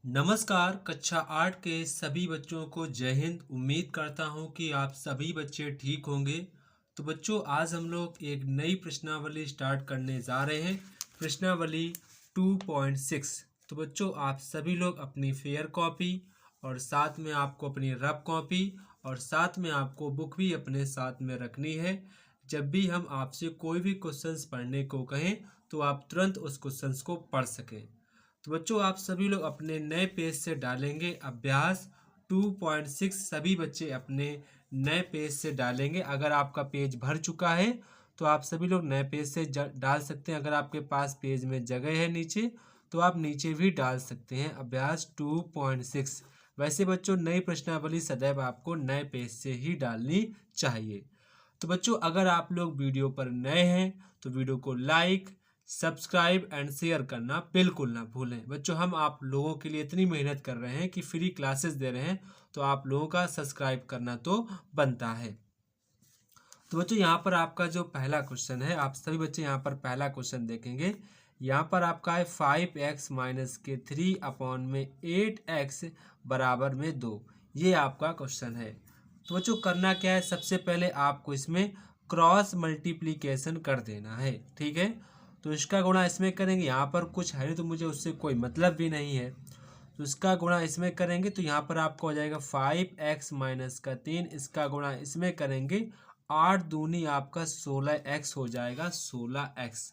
नमस्कार। कक्षा 8 के सभी बच्चों को जय हिंद। उम्मीद करता हूँ कि आप सभी बच्चे ठीक होंगे। तो बच्चों, आज हम लोग एक नई प्रश्नावली स्टार्ट करने जा रहे हैं, प्रश्नावली 2.6। तो बच्चों, आप सभी लोग अपनी फेयर कॉपी और साथ में आपको अपनी रफ कॉपी और साथ में आपको बुक भी अपने साथ में रखनी है। जब भी हम आपसे कोई भी क्वेश्चंस पढ़ने को कहें तो आप तुरंत उस क्वेश्चंस को पढ़ सकें। तो बच्चों, आप सभी लोग अपने नए पेज से डालेंगे अभ्यास 2.6। सभी बच्चे अपने नए पेज से डालेंगे। अगर आपका पेज भर चुका है तो आप सभी लोग नए पेज से डाल सकते हैं। अगर आपके पास पेज में जगह है नीचे तो आप नीचे भी डाल सकते हैं अभ्यास 2.6। वैसे बच्चों, नई प्रश्नावली सदैव आपको नए पेज से ही डालनी चाहिए। तो बच्चों, अगर आप लोग वीडियो पर नए हैं तो वीडियो को लाइक, सब्सक्राइब एंड शेयर करना बिल्कुल ना भूलें। बच्चों, हम आप लोगों के लिए इतनी मेहनत कर रहे हैं कि फ्री क्लासेस दे रहे हैं, तो आप लोगों का सब्सक्राइब करना तो बनता है। तो बच्चों, यहाँ पर आपका जो पहला क्वेश्चन है, आप सभी बच्चे यहाँ पर पहला क्वेश्चन देखेंगे। यहाँ पर आपका है 5x माइनस के 3 अपॉन में 8x बराबर में 2। ये आपका क्वेश्चन है। तो बच्चों, करना क्या है, सबसे पहले आपको इसमें क्रॉस मल्टीप्लिकेशन कर देना है। ठीक है, तो इसका गुणा इसमें करेंगे। यहाँ पर कुछ है तो मुझे उससे कोई मतलब भी नहीं है, तो इसका गुणा इसमें करेंगे तो यहाँ पर आपको हो जाएगा 5x माइनस का 3। इसका गुणा इसमें करेंगे, 8 दूनी आपका 16x हो जाएगा, 16x।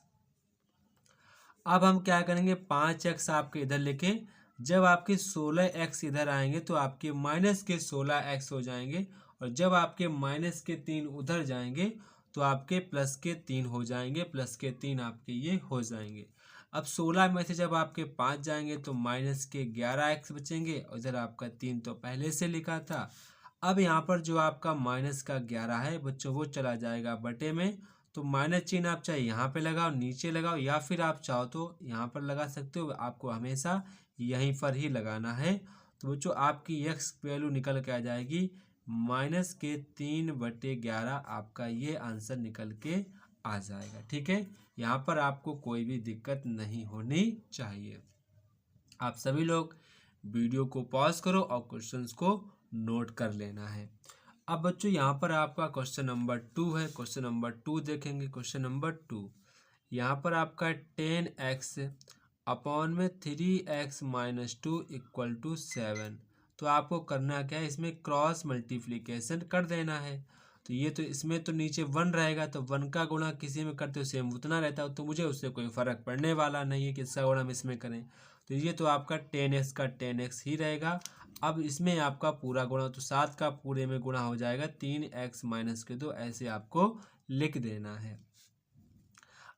अब हम क्या करेंगे, 5x आपके इधर लिखे। जब आपके 16x इधर आएंगे तो आपके माइनस के 16x हो जाएंगे, और जब आपके माइनस के 3 उधर जाएंगे तो आपके प्लस के 3 हो जाएंगे, प्लस के 3 आपके ये हो जाएंगे। अब 16 में से जब आपके 5 जाएंगे तो माइनस के 11x बचेंगे, और इधर आपका 3 तो पहले से लिखा था। अब यहाँ पर जो आपका माइनस का 11 है बच्चों, वो चला जाएगा बटे में। तो माइनस चिन्ह आप चाहे यहाँ पे लगाओ, नीचे लगाओ, या फिर आप चाहो तो यहाँ पर लगा सकते हो। आपको हमेशा यहीं पर ही लगाना है। तो बच्चों, आपकी x वैल्यू निकल के आ जाएगी माइनस के 3/11। आपका ये आंसर निकल के आ जाएगा। ठीक है, यहाँ पर आपको कोई भी दिक्कत नहीं होनी चाहिए। आप सभी लोग वीडियो को पॉज करो और क्वेश्चंस को नोट कर लेना है। अब बच्चों, यहाँ पर आपका क्वेश्चन नंबर 2 है। क्वेश्चन नंबर 2 देखेंगे। क्वेश्चन नंबर 2 यहाँ पर आपका 10x अपॉन में 3x माइनस 2 इक्वल टू 7। तो आपको करना क्या है, इसमें क्रॉस मल्टीप्लिकेशन कर देना है। तो ये तो इसमें तो नीचे 1 रहेगा, तो 1 का गुणा किसी में करते हो सेम उतना रहता है, तो मुझे उससे कोई फ़र्क पड़ने वाला नहीं है कि इसका गुणा हम इसमें करें। तो ये तो आपका 10x का 10x ही रहेगा। अब इसमें आपका पूरा गुणा, तो 7 का पूरे में गुणा हो जाएगा 3x माइनस के 2, ऐसे आपको लिख देना है।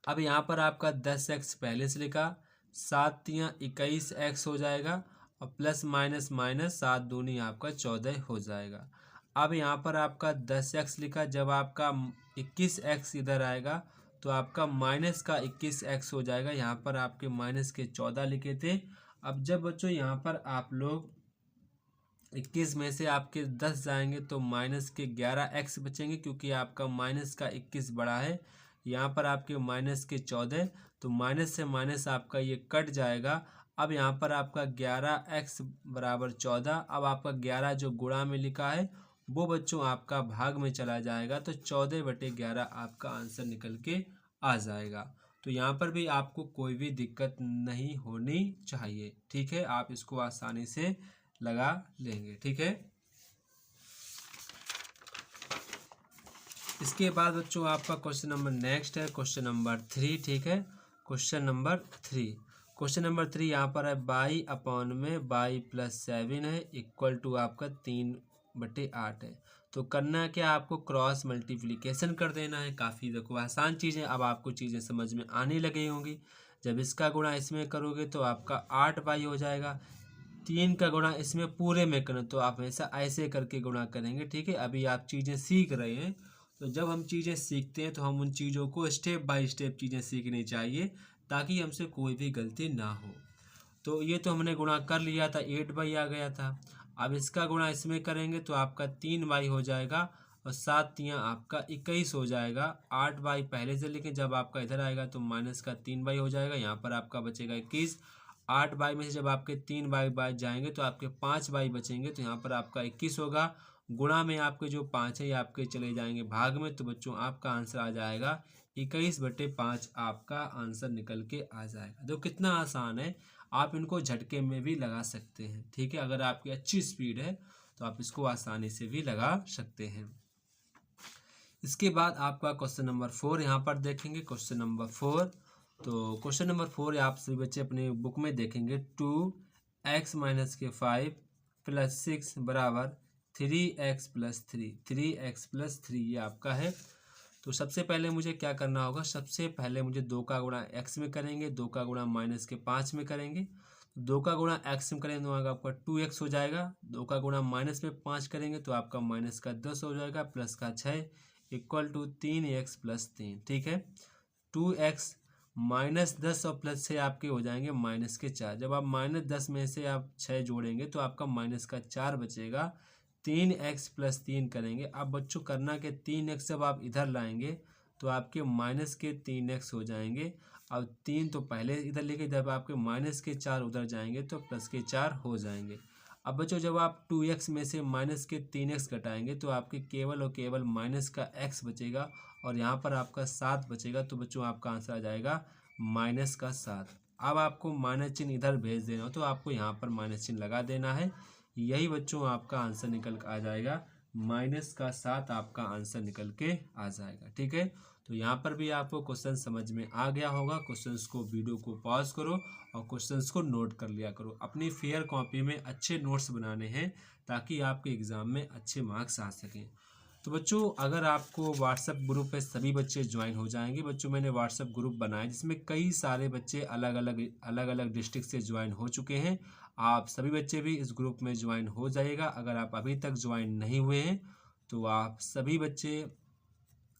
अब यहाँ पर आपका 10x पहले से लिखा, 7×3 = 21x हो जाएगा, और प्लस माइनस माइनस 7 दूनी आपका 14 हो जाएगा। अब यहाँ पर आपका 10x लिखा, जब आपका 21x इधर आएगा तो आपका माइनस का 21x हो जाएगा। यहाँ पर आपके माइनस के 14 लिखे थे। अब जब बच्चों यहाँ पर आप लोग 21 में से आपके 10 जाएंगे तो माइनस के 11x बचेंगे, क्योंकि आपका माइनस का 21 बड़ा है। यहाँ पर आपके माइनस के 14, तो माइनस से माइनस आपका ये कट जाएगा। अब यहाँ पर आपका 11x बराबर 14। अब आपका 11 जो गुणा में लिखा है वो बच्चों आपका भाग में चला जाएगा, तो 14/11 आपका आंसर निकल के आ जाएगा। तो यहाँ पर भी आपको कोई भी दिक्कत नहीं होनी चाहिए। ठीक है, आप इसको आसानी से लगा लेंगे। ठीक है, इसके बाद बच्चों आपका क्वेश्चन नंबर नेक्स्ट है, क्वेश्चन नंबर 3। ठीक है, क्वेश्चन नंबर 3। क्वेश्चन नंबर 3 यहाँ पर है y अपॉन में y प्लस 7 है इक्वल टू आपका 3/8 है। तो करना क्या, आपको क्रॉस मल्टीप्लिकेशन कर देना है। काफ़ी देखो आसान चीज़ें, अब आपको चीज़ें समझ में आने लगी होंगी। जब इसका गुणा इसमें करोगे तो आपका 8y हो जाएगा। 3 का गुणा इसमें पूरे में करें तो आप ऐसा ऐसे करके गुणा करेंगे। ठीक है, अभी आप चीज़ें सीख रहे हैं, तो जब हम चीज़ें सीखते हैं तो हम उन चीज़ों को स्टेप बाय स्टेप चीज़ें सीखनी चाहिए, ताकि हमसे कोई भी गलती ना हो। तो ये तो हमने गुणा कर लिया था, 8y आ गया था। अब इसका गुणा इसमें करेंगे तो आपका 3y हो जाएगा, और 7×3 आपका 21 हो जाएगा। 8y पहले से लिखें, जब आपका इधर आएगा तो माइनस का 3y हो जाएगा। यहाँ पर आपका बचेगा 21। 8 बाई में से जब आपके 3 बाई जाएंगे तो आपके 5 बाई बचेंगे, तो यहाँ पर आपका 21 होगा। गुणा में आपके जो 5 है ये आपके चले जाएंगे भाग में, तो बच्चों आपका आंसर आ जाएगा 21/5 आपका आंसर निकल के आ जाएगा। तो कितना आसान है, आप इनको झटके में भी लगा सकते हैं। ठीक है, अगर आपकी अच्छी स्पीड है तो आप इसको आसानी से भी लगा सकते हैं। इसके बाद आपका क्वेश्चन नंबर 4 यहाँ पर देखेंगे। क्वेश्चन नंबर 4, तो क्वेश्चन नंबर 4 आप सभी बच्चे अपने बुक में देखेंगे। 2x-5 + 6 = 3x + 3, 3x + 3 ये आपका है। तो सबसे पहले मुझे क्या करना होगा, सबसे पहले मुझे 2 का गुणा x में करेंगे, 2 का गुणा -5 में करेंगे। 2 का गुणा x में करेंगे तो आपका 2x हो जाएगा। 2 का गुणा -5 करेंगे तो आपका -10 हो जाएगा, प्लस का 6 = 3x + 3। ठीक है, 2x -10 और +6 आपके हो जाएंगे -4। जब आप -10 में से आप 6 जोड़ेंगे तो आपका -4 बचेगा। 3x + 3 करेंगे। अब बच्चों करना के 3x जब आप इधर लाएंगे तो आपके -3x हो जाएंगे। अब 3 तो पहले इधर लेके जब आपके -4 उधर जाएंगे तो +4 हो जाएंगे। अब बच्चों जब आप 2x में से -3x घटाएंगे तो आपके केवल और केवल -x बचेगा और यहाँ पर आपका 7 बचेगा। तो बच्चों आपका आंसर आ जाएगा -7। अब आपको माइनस चिन्ह इधर भेज देना हो तो आपको यहाँ पर माइनस चिन्ह लगा देना है। यही बच्चों आपका आंसर निकल के आ जाएगा, -7 आपका आंसर निकल के आ जाएगा। ठीक है, तो यहाँ पर भी आपको क्वेश्चन समझ में आ गया होगा। क्वेश्चंस को वीडियो को पॉज करो और क्वेश्चंस को नोट कर लिया करो। अपनी फेयर कॉपी में अच्छे नोट्स बनाने हैं ताकि आपके एग्ज़ाम में अच्छे मार्क्स आ सकें। तो बच्चों अगर आपको व्हाट्सएप ग्रुप पे सभी बच्चे ज्वाइन हो जाएंगे। बच्चों मैंने व्हाट्सएप ग्रुप बनाया जिसमें कई सारे बच्चे अलग अलग डिस्ट्रिक्ट से ज्वाइन हो चुके हैं। आप सभी बच्चे भी इस ग्रुप में ज्वाइन हो जाइएगा। अगर आप अभी तक ज्वाइन नहीं हुए हैं तो आप सभी बच्चे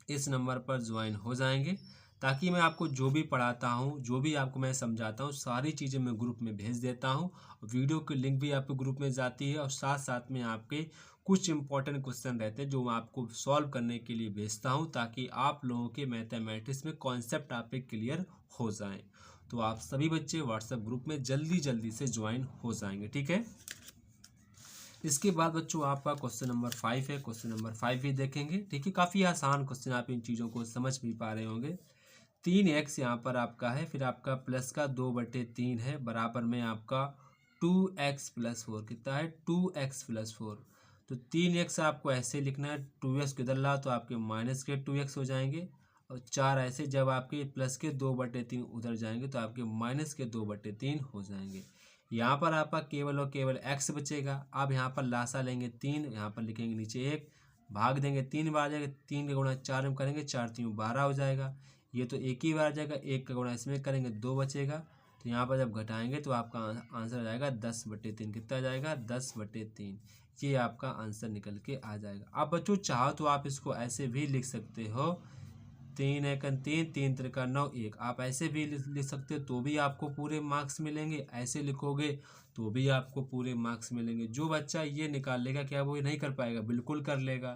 इस नंबर पर ज्वाइन हो जाएंगे ताकि मैं आपको जो भी पढ़ाता हूँ, जो भी आपको मैं समझाता हूँ, सारी चीज़ें मैं ग्रुप में भेज देता हूँ। वीडियो की लिंक भी आपके ग्रुप में जाती है और साथ साथ में आपके कुछ इंपॉर्टेंट क्वेश्चन रहते हैं जो मैं आपको सॉल्व करने के लिए भेजता हूँ ताकि आप लोगों के मैथमेटिक्स में कॉन्सेप्ट आपके क्लियर हो जाएं। तो आप सभी बच्चे व्हाट्सएप ग्रुप में जल्दी से ज्वाइन हो जाएंगे। ठीक है, इसके बाद बच्चों आपका क्वेश्चन नंबर 5 है। क्वेश्चन नंबर 5 भी देखेंगे। ठीक है, काफ़ी आसान क्वेश्चन, आप इन चीज़ों को समझ भी पा रहे होंगे। 3x यहाँ पर आपका है, फिर आपका प्लस का 2/3 है, बराबर में आपका 2x + 4 कितना है, 2x + 4। तो 3x आपको ऐसे लिखना है, 2x को इधर ला तो आपके -2x हो जाएंगे और 4 ऐसे जब आपके प्लस के 2/3 उधर जाएंगे तो आपके -2/3 हो जाएंगे। यहाँ पर आपका केवल और केवल x बचेगा। अब यहाँ पर लासा लेंगे 3, यहाँ पर लिखेंगे नीचे 1, भाग देंगे 3 बार आ जाएगा, 3 का गुणा 4 में करेंगे, 4 3 12 हो जाएगा। ये तो एक ही बार आ जाएगा, 1 का गुणा इसमें करेंगे 2 बचेगा। तो यहाँ पर जब घटाएंगे तो आपका आंसर आ जाएगा 10/3। कितना आ जाएगा, 10/3। ये आपका आंसर निकल के आ जाएगा। अब बच्चों चाहो तो आप इसको ऐसे भी लिख सकते हो, 3 एकन 3, 3 त्रिका 9 1। आप ऐसे भी लिख सकते हो तो भी आपको पूरे मार्क्स मिलेंगे, ऐसे लिखोगे तो भी आपको पूरे मार्क्स मिलेंगे। जो बच्चा ये निकाल लेगा क्या वो नहीं कर पाएगा, बिल्कुल कर लेगा।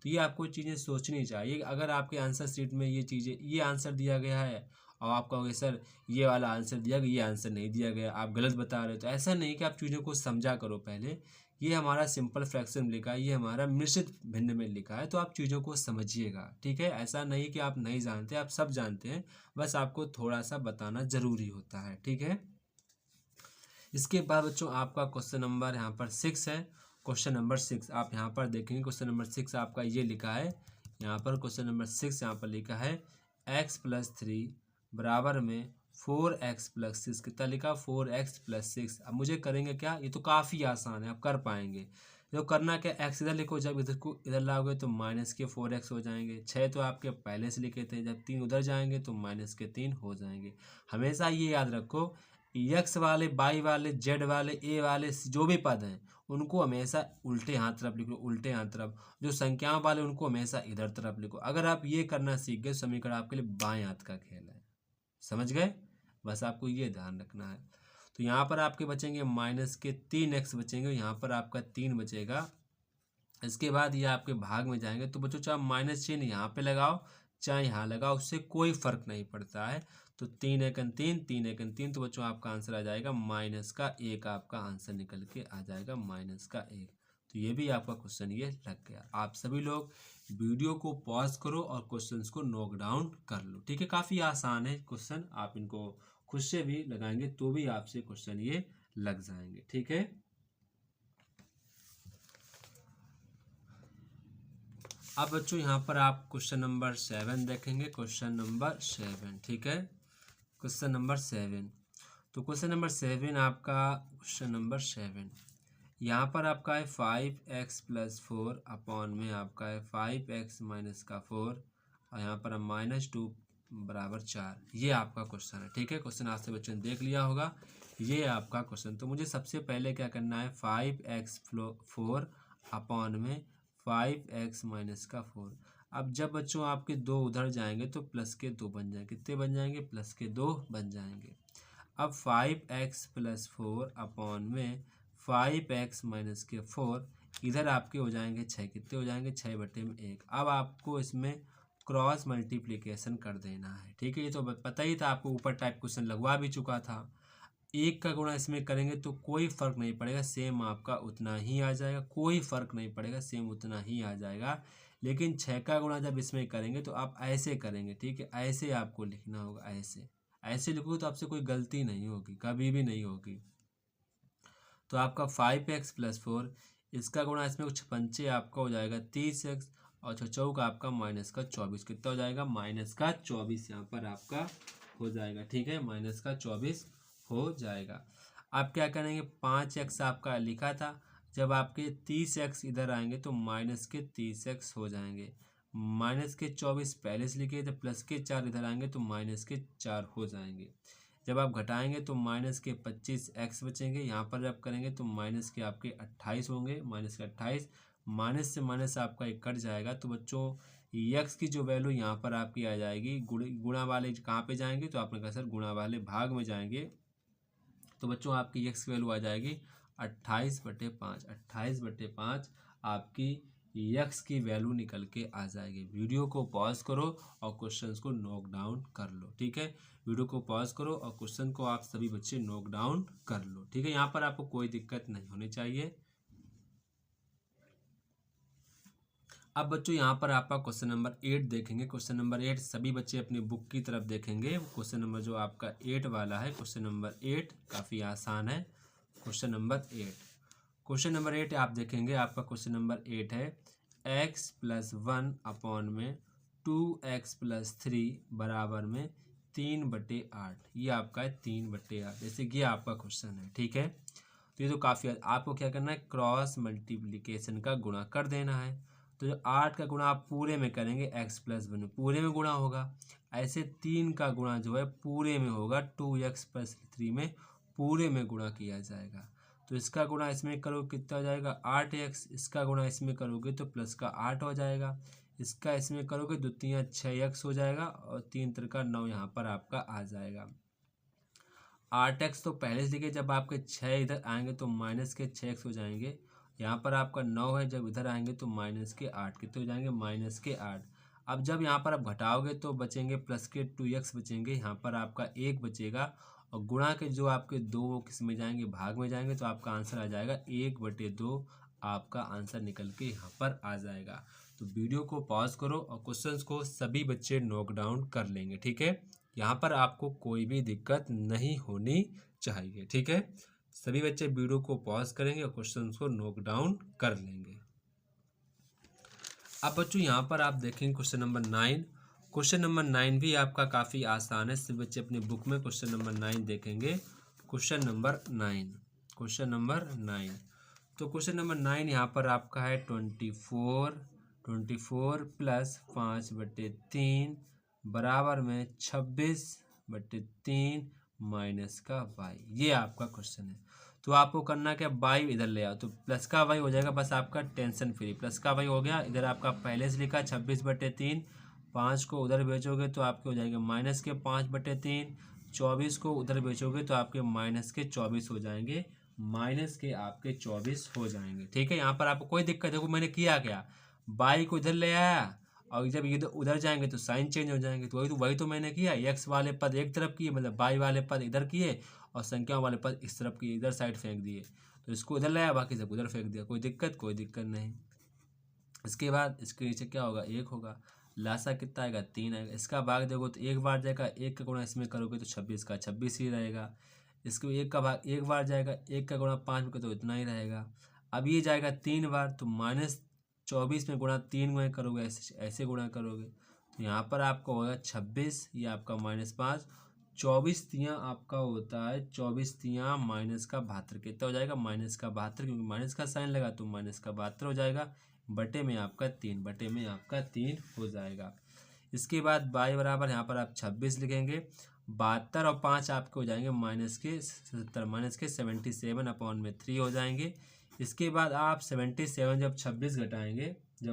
तो ये आपको चीज़ें सोचनी चाहिए। अगर आपके आंसर शीट में ये आंसर दिया गया है और आप कहोगे सर ये वाला आंसर दिया गया, ये आंसर नहीं दिया गया, आप गलत बता रहे हो, तो ऐसा नहीं कि आप चीज़ों को समझा करो पहले। ये हमारा सिंपल फ्रैक्शन में लिखा है, ये हमारा मिश्रित भिन्न में लिखा है, तो आप चीज़ों को समझिएगा। ठीक है, ऐसा नहीं कि आप नहीं जानते, आप सब जानते हैं, बस आपको थोड़ा सा बताना ज़रूरी होता है। ठीक है, इसके बाद बच्चों आपका क्वेश्चन नंबर यहाँ पर 6 है। क्वेश्चन नंबर 6 आप यहाँ पर देखेंगे। क्वेश्चन नंबर 6 आपका ये लिखा है, यहाँ पर क्वेश्चन नंबर 6 यहाँ पर लिखा है x + 3 बराबर में 4x + 6। कितना लिखा, 4x + 6। अब मुझे करेंगे क्या, ये तो काफ़ी आसान है, आप कर पाएंगे। जो करना क्या, x इधर लिखो, जब इधर को इधर लाओगे तो -4x हो जाएंगे। 6 तो आपके पहले से लिखे थे, जब 3 उधर जाएंगे तो -3 हो जाएंगे। हमेशा ये याद रखो, x वाले, y वाले, z वाले, a वाले जो भी पद हैं उनको हमेशा उल्टे हाथ तरफ लिखो, उल्टे हाथ तरफ। जो संख्याओं वाले उनको हमेशा इधर तरफ लिखो। अगर आप ये करना सीख गए, समीकरण आपके लिए बाएं हाथ का खेल है। समझ गए, बस आपको ये ध्यान रखना है। तो यहाँ पर आपके बचेंगे -3x बचेंगे, यहाँ पर आपका 3 बचेगा। इसके बाद ये आपके भाग में जाएंगे तो बच्चों चाहे माइनस चिन्ह यहाँ पे लगाओ चाहे यहाँ लगाओ, उससे कोई फर्क नहीं पड़ता है। तो 3 एकन 3, 3 एकन 3, तो बच्चों आपका आंसर आ जाएगा -1 आपका आंसर निकल के आ जाएगा -1। तो ये भी आपका क्वेश्चन ये लग गया। आप सभी लोग वीडियो को पॉज करो और क्वेश्चंस को नोट डाउन कर लो, ठीक है। काफ़ी आसान है क्वेश्चन, आप इनको खुद से भी लगाएंगे तो भी आपसे क्वेश्चन ये लग जाएंगे, ठीक है। अब बच्चों यहाँ पर आप क्वेश्चन नंबर 7 देखेंगे, क्वेश्चन नंबर 7, ठीक है। क्वेश्चन नंबर 7, तो क्वेश्चन नंबर 7 आपका क्वेश्चन नंबर 7 यहाँ पर आपका है 5x + 4 अपॉन में आपका है 5x - 4 और यहाँ पर -2 = 4। ये आपका क्वेश्चन है, ठीक है। क्वेश्चन आज से बच्चों ने देख लिया होगा, ये आपका क्वेश्चन। तो मुझे सबसे पहले क्या करना है, 5x4 अपॉन में 5x - 4। अब जब बच्चों आपके 2 उधर जाएंगे तो प्लस के 2 बन जाएंगे, कितने बन जाएंगे, प्लस के 2 बन जाएंगे। अब 5x + 4 अपॉन में 5x - 4 इधर आपके हो जाएंगे 6, कितने हो जाएंगे, 6/1। अब आपको इसमें क्रॉस मल्टीप्लिकेशन कर देना है, ठीक है। ये तो पता ही था आपको, ऊपर टाइप क्वेश्चन लगवा भी चुका था। 1 का गुणा इसमें करेंगे तो कोई फ़र्क नहीं पड़ेगा, सेम आपका उतना ही आ जाएगा, कोई फ़र्क नहीं पड़ेगा, सेम उतना ही आ जाएगा। लेकिन 6 का गुणा जब इसमें करेंगे तो आप ऐसे करेंगे, ठीक है। ऐसे आपको लिखना होगा, ऐसे लिखोगे तो आपसे कोई गलती नहीं होगी, कभी भी नहीं होगी। तो आपका 5x + 4 इसका गुणा इसमें कुछ पंचे आपका हो जाएगा 30x और चौक आपका -24, कितना हो जाएगा, -24 यहाँ पर आपका हो जाएगा, ठीक है। -24 हो जाएगा। आप क्या करेंगे, 5x आपका लिखा था, जब आपके 30x इधर आएंगे तो -30x हो जाएंगे। -24 पहले से लिखे थे, +4 इधर आएंगे तो -4 हो जाएंगे। जब आप घटाएंगे तो -25x बचेंगे। यहाँ पर जब करेंगे तो माइनस के आपके 28 होंगे, -28, माइनस से माइनस आपका 1 कट जाएगा। तो बच्चों x की जो वैल्यू यहाँ पर आपकी आ जाएगी, गुणा वाले कहाँ पे जाएंगे, तो आपने कहा सर गुणा वाले भाग में जाएंगे। तो बच्चों आपकी x की वैल्यू आ जाएगी 28/5, 28/5 आपकी x की वैल्यू निकल के आ जाएगी। वीडियो को पॉज करो और क्वेश्चंस को नोट डाउन कर लो, ठीक है। वीडियो को पॉज करो और क्वेश्चन को आप सभी बच्चे नोट डाउन कर लो, ठीक है। यहाँ पर आपको कोई दिक्कत नहीं होनी चाहिए। अब बच्चों यहाँ पर आपका क्वेश्चन नंबर 8 देखेंगे। क्वेश्चन नंबर 8 सभी बच्चे अपनी बुक की तरफ देखेंगे। क्वेश्चन नंबर जो आपका 8 वाला है, क्वेश्चन नंबर 8 काफ़ी आसान है। क्वेश्चन नंबर 8, क्वेश्चन नंबर 8 आप देखेंगे, आपका क्वेश्चन नंबर 8 है x + 1 अपॉन में 2x + 3 बराबर में 3/8। ये आपका है 3/8, जैसे कि आपका क्वेश्चन है, ठीक है। तो ये तो काफ़ी, आपको क्या करना है, क्रॉस मल्टीप्लिकेशन का गुणा कर देना है। तो जो 8 का गुणा आप पूरे में करेंगे, x + 1 पूरे में गुणा होगा। ऐसे 3 का गुणा जो है पूरे में होगा, 2x + 3 में पूरे में गुणा किया जाएगा। तो इसका गुणा इसमें करो कितना हो जाएगा, 8x। इसका गुणा इसमें करोगे तो प्लस का 8 हो जाएगा। इसका इसमें करोगे 2 3 6x हो जाएगा और 3 3 का 9 यहाँ पर आपका आ जाएगा। 8x तो पहले से लिखे, जब आपके 6 इधर आएंगे तो -6x हो जाएंगे। यहाँ पर आपका 9 है, जब इधर आएंगे तो -8, कितने हो जाएंगे, -8। अब जब यहाँ पर आप घटाओगे तो बचेंगे +2x बचेंगे, यहाँ पर आपका 1 बचेगा और गुणा के जो आपके 2 किस में जाएंगे, भाग में जाएंगे, तो आपका आंसर आ जाएगा 1/2 आपका आंसर निकल के यहाँ पर आ जाएगा। तो वीडियो को पॉज करो और क्वेश्चंस को सभी बच्चे नोट डाउन कर लेंगे, ठीक है। यहाँ पर आपको कोई भी दिक्कत नहीं होनी चाहिए, ठीक है। सभी बच्चे वीडियो को पॉज करेंगे और क्वेश्चंस को नोट डाउन कर लेंगे। अब बच्चों यहाँ पर आप देखेंगे क्वेश्चन नंबर 9। क्वेश्चन नंबर 9 भी आपका काफ़ी आसान है। सभी बच्चे अपनी बुक में क्वेश्चन नंबर 9 देखेंगे। क्वेश्चन नंबर 9, क्वेश्चन नंबर 9, तो क्वेश्चन नंबर 9 यहाँ पर आपका है 24 + 5/3 बराबर में 26/3 माइनस का y। ये आपका क्वेश्चन है। तो आपको करना क्या, y इधर ले आओ तो प्लस का y हो जाएगा, बस आपका टेंशन फ्री। प्लस का y हो गया, इधर आपका पहले से लिखा 26/3, 5 को उधर भेजोगे तो आपके हो जाएंगे -5/3, 24 को उधर भेजोगे तो आपके -24 हो जाएंगे, -24 हो जाएंगे, ठीक है। यहाँ पर आपको कोई दिक्कत, देखो मैंने किया क्या, y को इधर ले आया और जब ये उधर जाएंगे तो साइन चेंज हो जाएंगे। तो वही तो मैंने किया, एक्स वाले पद एक तरफ किए, मतलब वाई वाले पद इधर किए और संख्याओं वाले पद इस तरफ किए, इधर साइड फेंक दिए। तो इसको इधर लाया, बाकी सब उधर फेंक दिया। कोई दिक्कत नहीं। इसके बाद इसके नीचे क्या होगा, 1 होगा। लासा कितना आएगा, 3 आएगा। इसका भाग देखो तो एक बार जाएगा, 1 का गुणा इसमें करोगे तो 26 का 26 ही रहेगा। इसको 1 का भाग एक बार जाएगा, 1 का गुणा 5 में तो इतना ही रहेगा। अब ये जाएगा 3 बार, तो -24 में गुणा 3 में करोगे, ऐसे गुणा करोगे तो यहाँ पर आपका होगा 26, ये आपका -5। 24 तियाँ आपका होता है, 24 तियाँ माइनस का 72 कितना हो जाएगा, -72, क्योंकि माइनस का साइन लगा तो -72 हो जाएगा। बटे में आपका 3 हो जाएगा। इसके बाद y बराबर यहाँ पर आप 26 लिखेंगे। 72 और 5 आपके हो जाएंगे -77/3 हो जाएंगे। इसके बाद आप 77 जब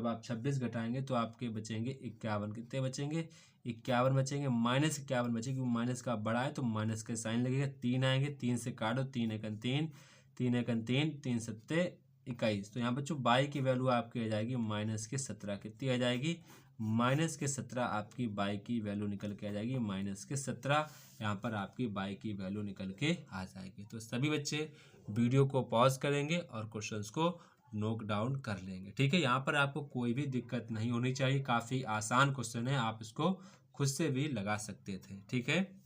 आप 26 घटाएंगे तो आपके बचेंगे 51। कितने बचेंगे, 51 बचेंगे। -51 बचेंगे, क्योंकि माइनस का बड़ा है तो माइनस का साइन लगेगा। 3 आएंगे, 3 से काटो, 3 एकन 3, 3 एकन 3, 3 सत्ते 21। तो यहाँ बच्चों बाई की वैल्यू आपकी आ जाएगी -17। कितनी आ जाएगी, -17 आपकी बाई की वैल्यू निकल के आ जाएगी, -17 यहाँ पर आपकी बाई की वैल्यू निकल के आ जाएगी। तो सभी बच्चे वीडियो को पॉज करेंगे और क्वेश्चंस को नोट डाउन कर लेंगे, ठीक है। यहाँ पर आपको कोई भी दिक्कत नहीं होनी चाहिए, काफ़ी आसान क्वेश्चन है, आप इसको खुद से भी लगा सकते थे, ठीक है।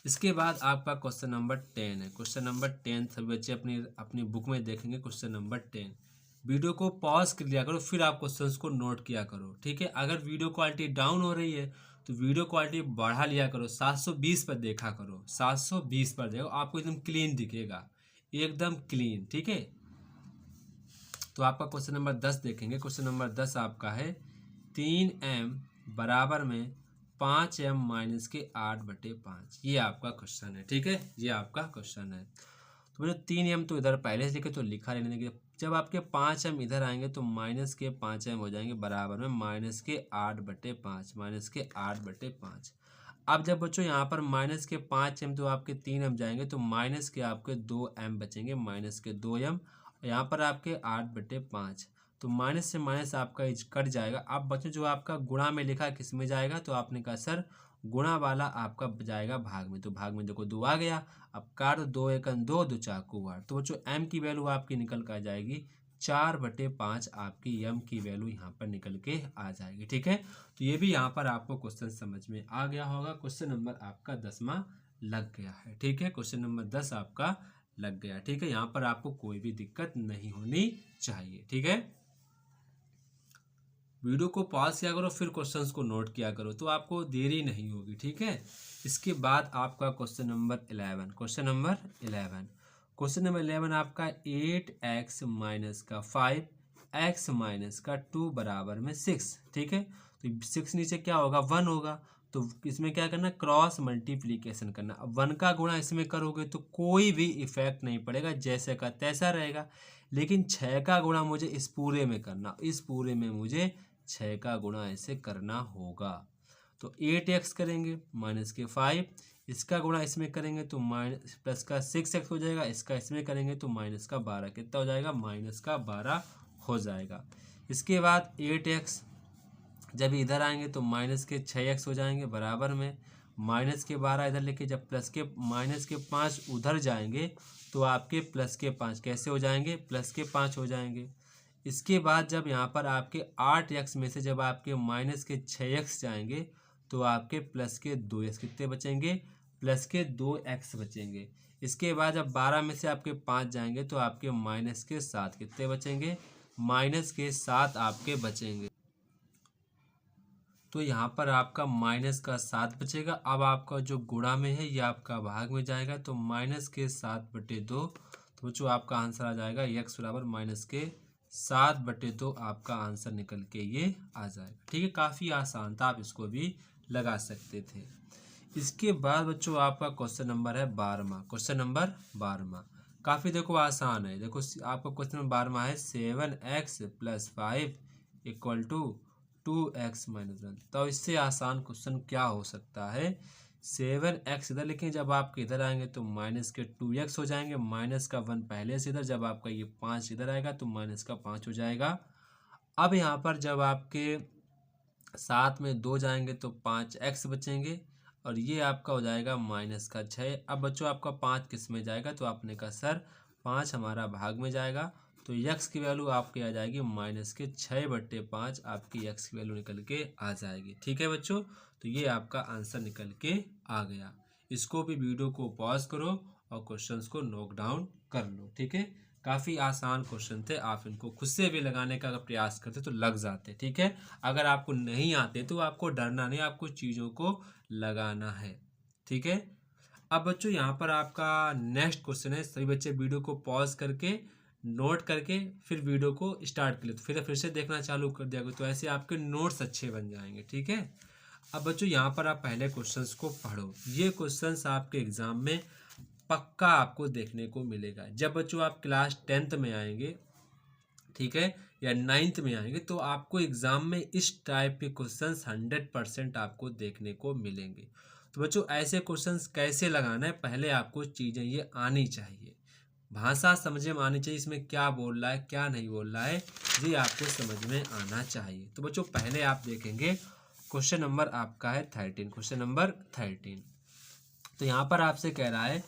इसके बाद आपका क्वेश्चन नंबर 10 है। क्वेश्चन नंबर 10 सभी बच्चे अपनी बुक में देखेंगे। क्वेश्चन नंबर 10, वीडियो को पॉज कर लिया करो, फिर आप क्वेश्चंस को नोट किया करो, ठीक है। अगर वीडियो क्वालिटी डाउन हो रही है तो वीडियो क्वालिटी बढ़ा लिया करो, 720 पर देखा करो, 720 पर देखो, आपको एकदम क्लीन दिखेगा, एकदम क्लीन, ठीक है। तो आपका क्वेश्चन नंबर 10 देखेंगे। क्वेश्चन नंबर 10 आपका है 3m बराबर में 5m माइनस के 8/5। ये आपका क्वेश्चन है, ठीक है, ये आपका क्वेश्चन है। तो मुझे 3m तो इधर पहले से लिखे तो लिखा लेने देंगे। जब आपके 5m इधर आएंगे तो माइनस के 5m हो जाएंगे, बराबर में -8/5। अब जब बच्चों यहाँ पर माइनस के 5m तो आपके 3m जाएंगे, तो माइनस के आपके 2m बचेंगे, -2m। यहाँ पर आपके 8/5, तो माइनस से माइनस आपका कट जाएगा। अब बच्चों जो आपका गुणा में लिखा किस में जाएगा, तो आपने कहा सर गुणा वाला आपका जाएगा भाग में, तो भाग में देखो 2 आ गया। अब काट 2 एकन 2, 2 चाकू 8। तो बच्चों m की वैल्यू आपकी निकल कर आ जाएगी 4/5, आपकी m की वैल्यू यहाँ पर निकल के आ जाएगी, ठीक है। तो ये भी यहाँ पर आपको क्वेश्चन समझ में आ गया होगा। क्वेश्चन नंबर आपका 10वां लग गया है, ठीक है। क्वेश्चन नंबर 10 आपका लग गया, ठीक है। यहाँ पर आपको कोई भी दिक्कत नहीं होनी चाहिए, ठीक है। वीडियो को पॉज किया करो, फिर क्वेश्चंस को नोट किया करो, तो आपको देरी नहीं होगी, ठीक है। इसके बाद आपका क्वेश्चन नंबर 11। क्वेश्चन नंबर 11 आपका 8x माइनस का 5 x माइनस का 2 बराबर में 6, ठीक है। तो 6 नीचे क्या होगा, 1 होगा, तो इसमें क्या करना, क्रॉस मल्टीप्लीकेशन करना। अब 1 का गुणा इसमें करोगे तो कोई भी इफेक्ट नहीं पड़ेगा, जैसे का तैसा रहेगा। लेकिन 6 का गुणा मुझे इस पूरे में करना, इस पूरे में मुझे 6 का गुणा ऐसे करना होगा। तो 8x करेंगे माइनस के 5, इसका गुणा इसमें करेंगे तो माइनस प्लस का 6x हो जाएगा, इसका इसमें करेंगे तो माइनस का 12। कितना हो जाएगा, माइनस का 12 हो जाएगा। इसके बाद 8x जब इधर आएंगे तो माइनस के 6x हो जाएंगे, बराबर में माइनस के 12 इधर लेके जब प्लस के माइनस के 5 उधर जाएंगे तो आपके प्लस के 5 कैसे हो जाएंगे, प्लस के 5 हो जाएंगे। इसके बाद जब यहाँ पर आपके 8x में से जब आपके माइनस के 6x जाएंगे तो आपके प्लस के 2x कितने बचेंगे, प्लस के 2x बचेंगे। इसके बाद जब 12 में से आपके 5 जाएंगे तो आपके माइनस के 7 कितने बचेंगे, माइनस के 7 आपके बचेंगे। तो यहाँ पर आपका माइनस का 7 बचेगा। अब आपका जो गुणा में है ये आपका भाग में जाएगा, तो माइनस के 7/2। तो बच्चों आपका आंसर आ जाएगा x बराबर माइनस के 7/2 आपका आंसर निकल के ये आ जाएगा, ठीक है। काफ़ी आसान था, आप इसको भी लगा सकते थे। इसके बाद बच्चों आपका क्वेश्चन नंबर है 12वां। क्वेश्चन नंबर 12वां काफ़ी देखो आसान है। देखो आपका क्वेश्चन नंबर 12वां है 7x + 5 = 2x - 1। तो इससे आसान क्वेश्चन क्या हो सकता है, 7x इधर लिखें, जब आपके इधर आएंगे तो माइनस के 2x हो जाएंगे, माइनस का 1 पहले से इधर, जब आपका ये 5 इधर आएगा तो माइनस का 5 हो जाएगा। अब यहाँ पर जब आपके 7 में 2 जाएंगे तो 5x बचेंगे और ये आपका हो जाएगा -6। अब बच्चों आपका 5 किस में जाएगा, तो आपने कहा सर 5 हमारा भाग में जाएगा, तो x की वैल्यू आपकी आ जाएगी -6/5 आपकी x की वैल्यू निकल के आ जाएगी। ठीक है बच्चों, तो ये आपका आंसर निकल के आ गया। इसको भी वीडियो को पॉज करो और क्वेश्चंस को नोट डाउन कर लो। ठीक है, काफ़ी आसान क्वेश्चन थे, आप इनको खुद से भी लगाने का अगर प्रयास करते तो लग जाते। ठीक है, अगर आपको नहीं आते तो आपको डरना नहीं, आपको चीज़ों को लगाना है। ठीक है, अब बच्चों यहाँ पर आपका नेक्स्ट क्वेश्चन है। सभी बच्चे वीडियो को पॉज करके नोट करके फिर वीडियो को स्टार्ट कर ले, तो फिर से देखना चालू कर दिया, तो ऐसे आपके नोट्स अच्छे बन जाएंगे। ठीक है, अब बच्चों यहाँ पर आप पहले क्वेश्चंस को पढ़ो। ये क्वेश्चंस आपके एग्जाम में पक्का आपको देखने को मिलेगा। जब बच्चों आप क्लास 10th में आएंगे, ठीक है, या 9th में आएंगे, तो आपको एग्जाम में इस टाइप के क्वेश्चंस 100% आपको देखने को मिलेंगे। तो बच्चों ऐसे क्वेश्चंस कैसे लगाना है, पहले आपको चीज़ें ये आनी चाहिए, भाषा समझ में आनी चाहिए, इसमें क्या बोल रहा है क्या नहीं बोल रहा है ये आपको समझ में आना चाहिए। तो बच्चों पहले आप देखेंगे क्वेश्चन नंबर आपका है 13, क्वेश्चन नंबर 13। तो यहाँ पर आपसे कह रहा है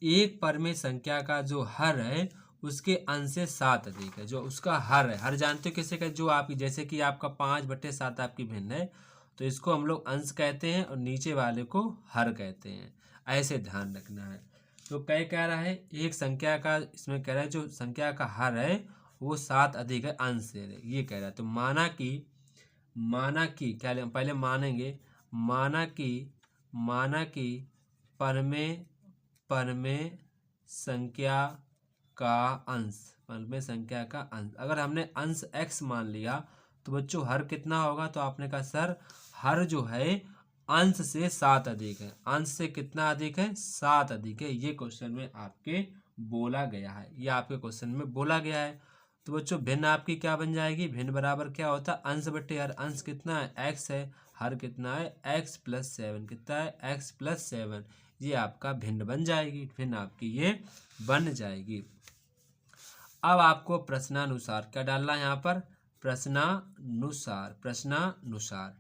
एक परमेय संख्या का जो हर है उसके अंश से 7 अधिक है। जो उसका हर है, हर जानते हो किसे कहते, जो आपकी जैसे कि आपका 5/7 आपकी भिन्न है, तो इसको हम लोग अंश कहते हैं और नीचे वाले को हर कहते हैं, ऐसे ध्यान रखना है। तो कह रहा है एक संख्या का, इसमें कह रहा है जो संख्या का हर है वो 7 अधिक है अंश से, ये कह रहा है। तो माना कि क्या पहले मानेंगे, माना कि परमेय संख्या का अंश, परमेय संख्या का अंश, अगर हमने अंश x मान लिया तो बच्चों हर कितना होगा, तो आपने कहा सर हर जो है अंश से 7 अधिक है। अंश से कितना अधिक है, 7 अधिक है। ये क्वेश्चन में आपके बोला गया है, ये आपके क्वेश्चन में बोला गया है। तो बच्चों भिन्न आपकी क्या बन जाएगी, भिन्न बराबर क्या होता है, अंश बट्टे हर। अंश कितना है, x है, हर कितना है, x+7, कितना है, x+7। ये आपका भिन्न बन जाएगी, भिन्न आपकी ये बन जाएगी। अब आपको प्रश्नानुसार क्या डालना है यहाँ पर, प्रश्नानुसार।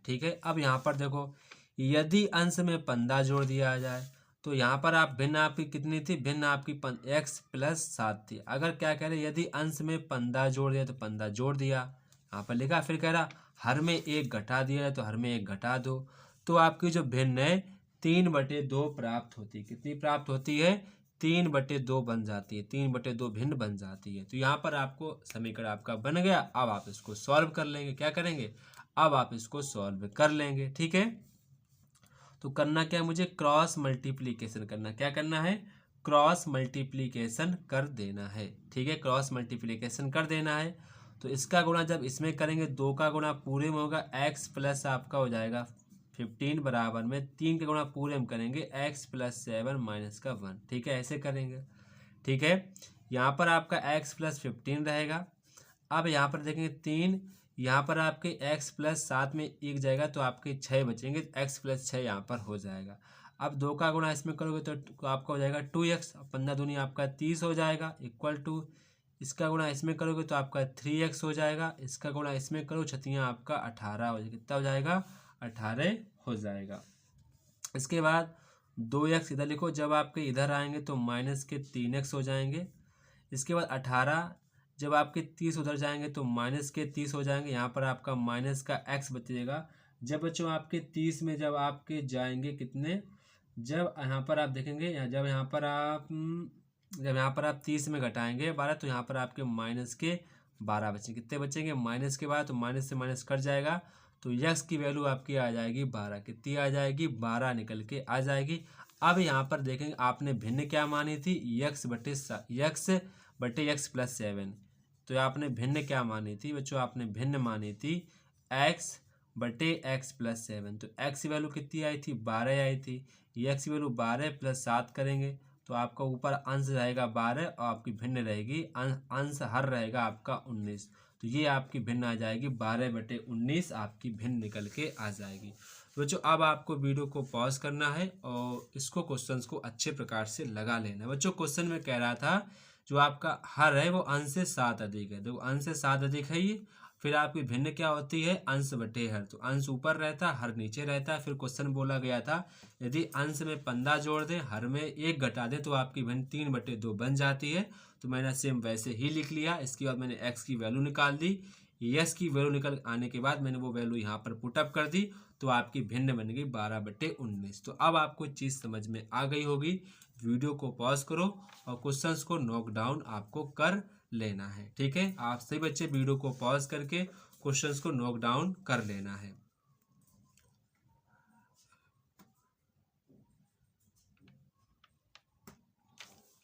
ठीक है, अब यहाँ पर देखो यदि अंश में 15 जोड़ दिया जाए, तो यहाँ पर आप भिन्न आपकी कितनी थी, भिन्न आपकी x+7 थी। अगर क्या कह रहे यदि अंश में 15 जोड़ दिया तो 15 जोड़ दिया, यहाँ पर लिखा। फिर कह रहा हर में 1 घटा दिया है तो हर में 1 घटा दो, तो आपकी जो भिन्न है 3/2 प्राप्त होती है। कितनी प्राप्त होती है, 3/2 बन जाती है, 3/2 भिन्न बन जाती है। तो यहाँ पर आपको समीकरण आपका बन गया। अब आप इसको सॉल्व कर लेंगे, क्या करेंगे, अब आप इसको सॉल्व कर लेंगे। ठीक है, तो करना क्या है, मुझे क्रॉस मल्टीप्लीकेशन करना, क्या करना है, क्रॉस मल्टीप्लीकेशन कर देना है। ठीक है, क्रॉस मल्टीप्लीकेशन कर देना है। तो इसका गुणा जब इसमें करेंगे, 2 का गुणा पूरे में होगा, x प्लस आपका हो जाएगा 15 बराबर में 3 के गुणा पूरे में करेंगे x+7 माइनस का 1। ठीक है, ऐसे करेंगे। ठीक है, यहाँ पर आपका x+15 रहेगा। अब यहाँ पर देखेंगे 3, यहाँ पर आपके x+7 में 1 जाएगा तो आपके 6 बचेंगे, x+6 यहाँ पर हो जाएगा। अब 2 का गुणा इसमें करोगे तो आपका हो जाएगा 2x, 15 दूनी आपका 30 हो जाएगा, इक्वल टू इसका गुणा इसमें करोगे तो आपका 3x हो जाएगा, इसका गुणा इसमें करो छतियाँ आपका 18 हो जाएगा। कितना हो जाएगा, 18 हो जाएगा। इसके बाद 2x इधर लिखो, जब आपके इधर आएंगे तो -3x हो जाएंगे। इसके बाद 18, जब आपके 30 उधर जाएंगे तो -30 हो जाएंगे। यहाँ पर आपका माइनस का x बचेगा। जब बच्चों आपके 30 में जब आपके जाएंगे कितने, जब यहाँ पर आप देखेंगे, जब यहाँ पर आप 30 में घटाएंगे 12, तो यहाँ पर आपके -12 बचेंगे। कितने बचेंगे, माइनस के बाद, तो माइनस से माइनस कट जाएगा, तो x की वैल्यू आपकी आ जाएगी 12। कितनी आ जाएगी, 12 निकल के आ जाएगी। अब यहाँ पर देखेंगे आपने भिन्न क्या मानी थी, x/x+7। तो आपने भिन्न क्या मानी थी बच्चों, आपने भिन्न मानी थी x/x+7। तो x की वैल्यू कितनी आई थी, 12 आई थी। x की वैल्यू 12 + 7 करेंगे तो आपका ऊपर अंश रहेगा 12 और आपकी भिन्न रहेगी, अंश हर रहेगा आपका 19। तो ये आपकी भिन्न आ जाएगी 12/19 आपकी भिन्न निकल के आ जाएगी। बच्चों अब आपको वीडियो को पॉज करना है और इसको क्वेश्चंस को अच्छे प्रकार से लगा लेना। बच्चों क्वेश्चन में कह रहा था जो आपका हर है वो अंश से 7 अधिक है, देखो अंश से 7 अधिक है ये। फिर आपकी भिन्न क्या होती है, अंश बटे हर। तो अंश ऊपर रहता है, हर नीचे रहता है। फिर क्वेश्चन बोला गया था यदि अंश में 15 जोड़ दें, हर में 1 घटा दें, तो आपकी भिन्न 3/2 बन जाती है। तो मैंने सेम वैसे ही लिख लिया। इसके बाद मैंने x की वैल्यू निकाल दी। x की वैल्यू निकल आने के बाद मैंने वो वैल्यू यहाँ पर पुटअप कर दी, तो आपकी भिन्न बन गई 12/19। तो अब आपको चीज़ समझ में आ गई होगी। वीडियो को पॉज करो और क्वेश्चंस को नोट डाउन आपको कर लेना है। ठीक है, आप सभी बच्चे वीडियो को पॉज करके क्वेश्चंस को नोट डाउन कर लेना है।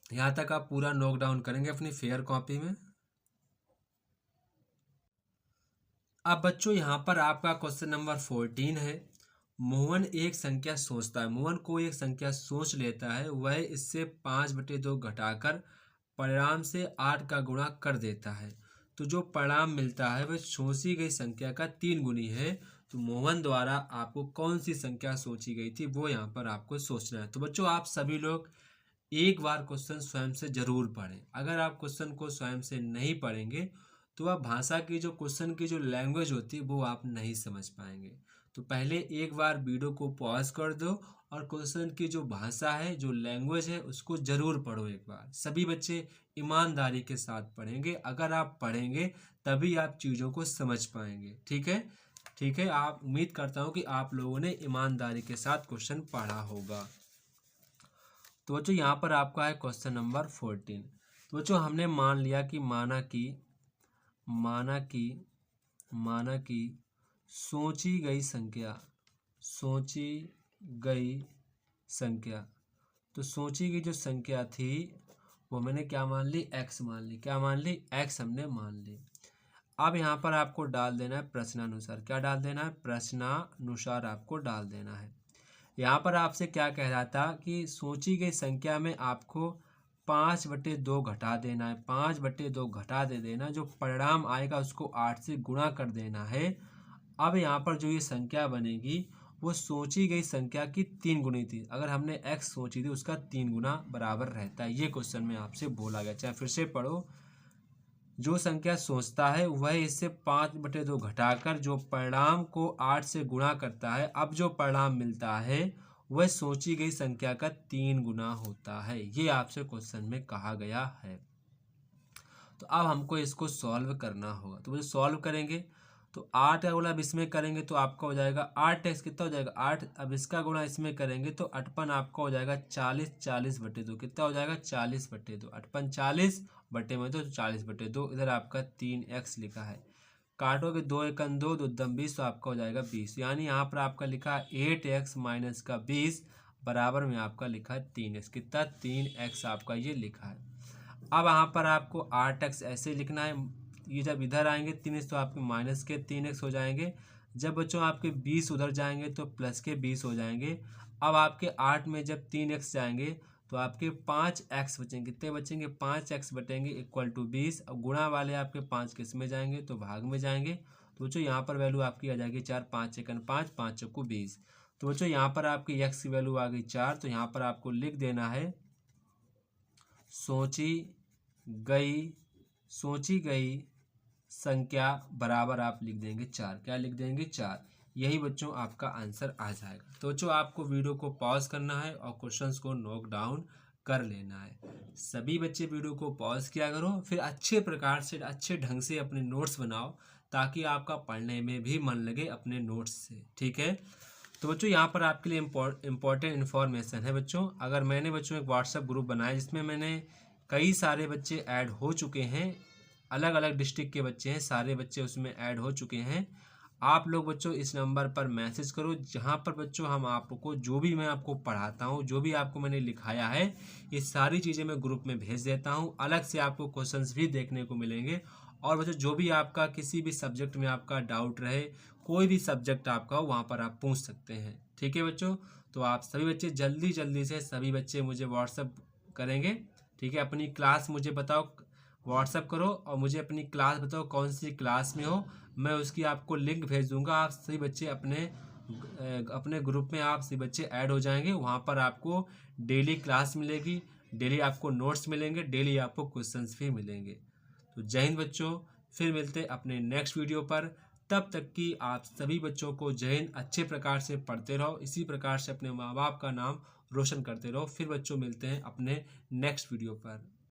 यहाँ तक आप पूरा नोट डाउन करेंगे अपनी फेयर कॉपी में। अब बच्चों यहाँ पर आपका क्वेश्चन नंबर 14 है। मोहन एक संख्या सोचता है। मोहन को एक संख्या सोच लेता है, वह इससे 5/2 घटाकर परिणाम से 8 का गुणा कर देता है। तो जो परिणाम मिलता है वह सोची गई संख्या का 3 गुनी है। तो मोहन द्वारा आपको कौन सी संख्या सोची गई थी वो यहाँ पर आपको सोचना है। तो बच्चों आप सभी लोग एक बार क्वेश्चन स्वयं से जरूर पढ़ें। अगर आप क्वेश्चन को स्वयं से नहीं पढ़ेंगे तो आप भाषा की जो क्वेश्चन की जो लैंग्वेज होती है वो आप नहीं समझ पाएंगे। तो पहले एक बार वीडियो को पॉज कर दो और क्वेश्चन की जो भाषा है, जो लैंग्वेज है, उसको ज़रूर पढ़ो एक बार। सभी बच्चे ईमानदारी के साथ पढ़ेंगे। अगर आप पढ़ेंगे तभी आप चीज़ों को समझ पाएंगे। ठीक है, ठीक है। आप उम्मीद करता हूँ कि आप लोगों ने ईमानदारी के साथ क्वेश्चन पढ़ा होगा। तो बच्चों यहाँ पर आपका है क्वेश्चन नंबर 14। तो बच्चों हमने मान लिया कि माना कि सोची गई संख्या। तो सोची गई जो संख्या थी वो मैंने क्या मान ली, x मान ली। क्या मान ली, x हमने मान ली। अब यहाँ पर आपको डाल देना है प्रश्नानुसार। क्या डाल देना है, प्रश्नानुसार आपको डाल देना है। यहाँ पर आपसे क्या कह रहा था कि सोची गई संख्या में आपको 5/2 घटा देना है। 5/2 घटा दे देना, जो परिणाम आएगा उसको 8 से गुणा कर देना है। अब यहाँ पर जो ये संख्या बनेगी वो सोची गई संख्या की 3 गुनी थी। अगर हमने x सोची थी उसका 3 गुना बराबर रहता है। ये क्वेश्चन में आपसे बोला गया। चाहे फिर से पढ़ो। जो संख्या सोचता है वह इससे 5/2 घटाकर जो परिणाम को 8 से गुणा करता है, अब जो परिणाम मिलता है वह सोची गई संख्या का 3 गुना होता है। ये आपसे क्वेश्चन में कहा गया है। तो अब हमको इसको सॉल्व करना होगा। तो वो सॉल्व करेंगे तो 8 का गुणा अब इसमें करेंगे तो आपका हो जाएगा 8x। कितना हो जाएगा 8। अब इसका गुणा इसमें करेंगे तो 8 आपका हो जाएगा 40/2। कितना हो जाएगा 40/2। 8 40 बटे में तो 40/2। इधर आपका 3x लिखा है। काटोगे 2 × 2 2 × 20 तो आपका हो जाएगा 20। यानी यहाँ पर आपका लिखा है 8x माइनस का 20 बराबर में आपका लिखा है 3x। कितना 3x आपका ये लिखा है। अब यहाँ पर आपको 8x ऐसे लिखना है। ये जब इधर आएंगे 3x तो आपके माइनस के 3x हो जाएंगे। जब बच्चों आपके 20 उधर जाएंगे तो प्लस के 20 हो जाएंगे। अब आपके 8 में जब 3x जाएंगे तो आपके 5x बचेंगे। कितने बचेंगे 5x बटेंगे इक्वल टू 20। अब गुणा वाले आपके 5 किस में जाएंगे तो भाग में जाएंगे। तो बच्चों यहाँ पर वैल्यू आपकी आ जाएगी 4। 5 × 5 5 × 20। तो बच्चों यहाँ पर आपकी x की वैल्यू आ गई 4। तो यहाँ पर आपको लिख देना है सोची गई संख्या बराबर आप लिख देंगे 4। क्या लिख देंगे 4। यही बच्चों आपका आंसर आ जाएगा। तो बच्चों आपको वीडियो को पॉज करना है और क्वेश्चंस को नोट डाउन कर लेना है। सभी बच्चे वीडियो को पॉज किया करो, फिर अच्छे प्रकार से अच्छे ढंग से अपने नोट्स बनाओ ताकि आपका पढ़ने में भी मन लगे अपने नोट्स से। ठीक है, तो बच्चों यहाँ पर आपके लिए इम्पोर्टेंट इन्फॉर्मेशन है बच्चों। अगर मैंने बच्चों एक व्हाट्सएप ग्रुप बनाया जिसमें मैंने कई सारे बच्चे ऐड हो चुके हैं, अलग अलग डिस्ट्रिक्ट के बच्चे हैं, सारे बच्चे उसमें ऐड हो चुके हैं। आप लोग बच्चों इस नंबर पर मैसेज करो, जहाँ पर बच्चों हम आपको जो भी मैं आपको पढ़ाता हूँ, जो भी आपको मैंने लिखाया है, ये सारी चीज़ें मैं ग्रुप में भेज देता हूँ। अलग से आपको क्वेश्चंस भी देखने को मिलेंगे। और बच्चों जो भी आपका किसी भी सब्जेक्ट में आपका डाउट रहे, कोई भी सब्जेक्ट आपका हो, वहाँ पर आप पूछ सकते हैं। ठीक है बच्चों, तो आप सभी बच्चे जल्दी से सभी बच्चे मुझे व्हाट्सअप करेंगे। ठीक है, अपनी क्लास मुझे बताओ, व्हाट्सअप करो और मुझे अपनी क्लास बताओ कौन सी क्लास में हो। मैं उसकी आपको लिंक भेज दूंगा। आप सभी बच्चे अपने ग्रुप में आप सभी बच्चे ऐड हो जाएंगे। वहाँ पर आपको डेली क्लास मिलेगी, डेली आपको नोट्स मिलेंगे, डेली आपको क्वेश्चंस भी मिलेंगे। तो जय हिंद बच्चों, फिर मिलते हैं अपने नेक्स्ट वीडियो पर। तब तक कि आप सभी बच्चों को जय हिंद। अच्छे प्रकार से पढ़ते रहो, इसी प्रकार से अपने माँ बाप का नाम रोशन करते रहो। फिर बच्चों मिलते हैं अपने नेक्स्ट वीडियो पर।